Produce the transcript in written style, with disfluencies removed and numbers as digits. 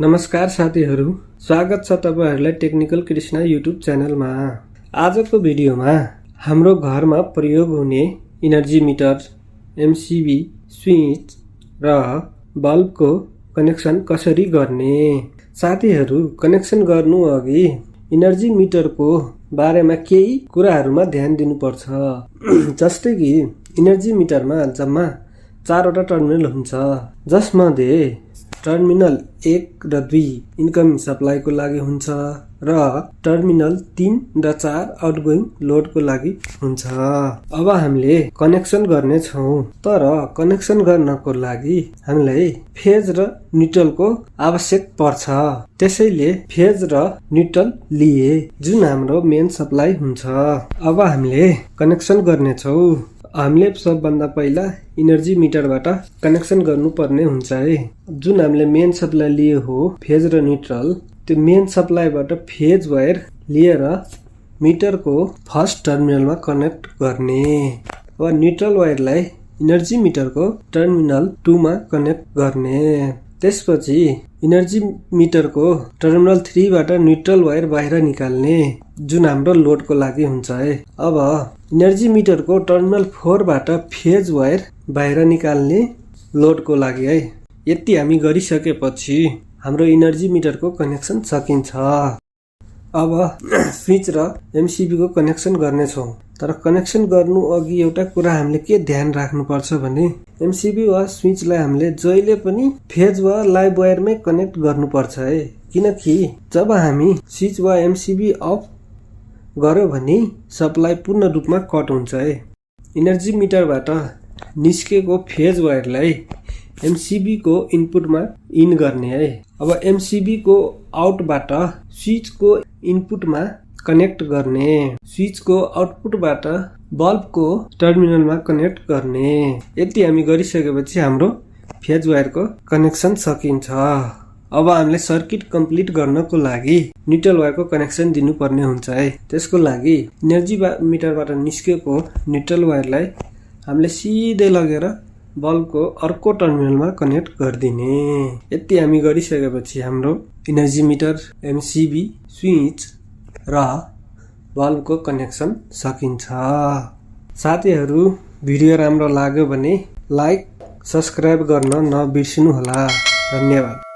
नमस्कार साथीहरू, स्वागत छ तपाईहरुलाई टेक्निकल कृष्णा युट्युब च्यानलमा। आजको भिडियोमा हाम्रो घरमा प्रयोग हुने इनर्जी मिटर, एमसीबी, स्विच र बल्बको कनेक्सन कसरी गर्ने। साथीहरू, कनेक्सन गर्नु अघि इनर्जी मिटरको बारेमा केही कुराहरुमा ध्यान दिनुपर्छ। जस्तै कि इनर्जी मिटरमा जम्मा 4 वटा टर्मिनल हुन्छ, जसमध्ये टर्मिनल 1 र 2 इन्कमिङ सप्लाईको लागि हुन्छ र टर्मिनल 3 र 4 आउटगोइङ लोडको लागि हुन्छ। अब हामीले कनेक्सन गर्ने छौं, तर कनेक्सन गर्नको लागि हामीलाई फेज र न्युट्रलको आवश्यक पर्छ। त्यसैले फेज र न्युट्रल लिए जुन हाम्रो मेन सप्लाई हुन्छ। अब हामीले कनेक्सन गर्ने छौं। हामीले सबभन्दा पहिला इनर्जी मिटरबाट कनेक्सन गर्नुपर्ने हुन्छ है। जुन हामीले मेन सप्लाई लिए हो फेज र न्युट्रल, त्यो मेन सप्लाईबाट फेज वायर लिएर मिटरको फर्स्ट टर्मिनलमा कनेक्ट गर्ने वा न्युट्रल वायरलाई इनर्जी मिटरको टर्मिनल 2 मा कनेक्ट गर्ने। त्यसपछि इनर्जी मिटरको टर्मिनल 3 बाट न्युट्रल वायर बाहिर निकाल्ने, जुन हाम्रो लोडको लागि हुन्छ है। अब इनर्जी मिटरको टर्मिनल 4 बाट फेज वायर बाहिर निकाल्ने लोडको लागि है। यति हामी गरिसकेपछि हाम्रो इनर्जी मिटरको कनेक्सन सकिन्छ। अब स्विच र एमसीबी को कनेक्सन गर्ने छौं। तर कनेक्सन गर्नु अघि एउटा कुरा हामीले के ध्यान राख्नुपर्छ भने एमसीबी वा स्विचलाई हामीले जहिले पनि फेज वा लाइभ वायरमै कनेक्ट गर्नुपर्छ है। किनकि जब हामी स्विच वा एमसीबी अफ गर्यो भने सप्लाई पूर्ण रूपमा कट हुन्छ है। इनर्जी मिटरबाट निस्केको फेज वायरलाई एमसीबी को इनपुटमा इन गर्ने है। अब एमसीबी को आउटबाट स्विच को इनपुटमा कनेक्ट गर्ने, स्विच को आउटपुटबाट बल्बको टर्मिनलमा कनेक्ट गर्ने। यति हामी गरिसकेपछि हाम्रो फेज वायरको कनेक्सन सकिन्छ। अब हामीले सर्किट कम्प्लिट गर्नको लागि न्युट्रल वायरको कनेक्सन दिनुपर्ने हुन्छ है। त्यसको लागि इनर्जी मिटरबाट निस्केको न्युट्रल वायरलाई हामीले सिधै लगेर बल्बको अर्को टर्मिनलमा कनेक्ट गरिदिने। यति हामी गरिसकेपछि हाम्रो इनर्जी मिटर, एमसीबी, स्विच र बल्बको कनेक्सन सकिन्छ। साथीहरू, भिडियो राम्रो लाग्यो भने लाइक, सब्स्क्राइब गर्न नबिर्सिनु होला। धन्यवाद।